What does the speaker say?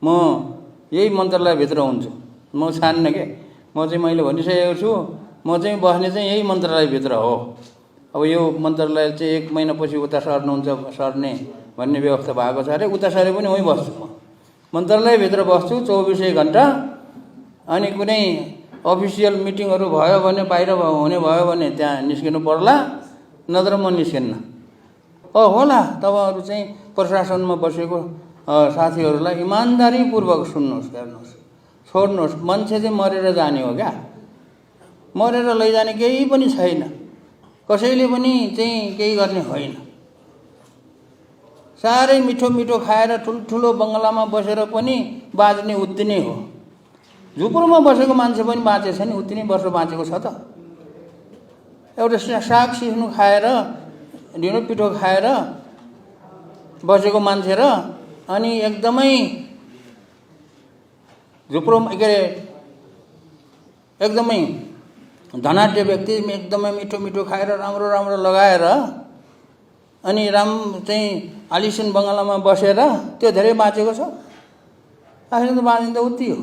म यही मन्त्रालयभित्र हुन्छु, म छान्न के, मैले भनिसकेको छु, म चाहिँ बस्ने चाहिँ यही मन्त्रालयभित्र हो। अब यो मन्त्रालय चाहिँ 1 महिनापछि उता सर्ने भन्ने व्यवस्था भएको छ अरे, उता सरे पनि उहीँ बस्छु, म मन्त्रालयभित्र बस्छु 24 घन्टा। अनि कुनै अफिसियल मिटिङहरू भयो भने, बाहिर हुने भयो भने त्यहाँ निस्किनु पर्ला, नत्र म निस्किन्न। होला, तपाईँहरू चाहिँ प्रशासनमा बसेको साथीहरूलाई इमान्दारीपूर्वक सुन्नुहोस्, हेर्नुहोस्, छोड्नुहोस्। मान्छे चाहिँ मरेर जाने हो क्या, मरेर लैजाने केही पनि छैन, कसैले पनि चाहिँ केही गर्ने होइन। साह्रै मिठो मिठो खाएर ठुल्ठुलो बङ्गलामा बसेर पनि बाँच्ने उति नै हो। झुप्रोमा बसेको मान्छे पनि बाँचेछ नि, उति नै वर्ष बाँचेको छ त। एउटा साग सिस्नु खाएर, ढिँडो पिठो खाएर बसेको मान्छे र अनि एकदमै झुप्रो के अरे एकदमै धनाढ्य व्यक्ति एकदमै मिठो मिठो खाएर राम्रो राम्रो लगाएर अनि चाहिँ आलिसन बङ्गलामा बसेर त्यो धेरै बाँचेको छ। आखिर त बाँच्ने त उति हो।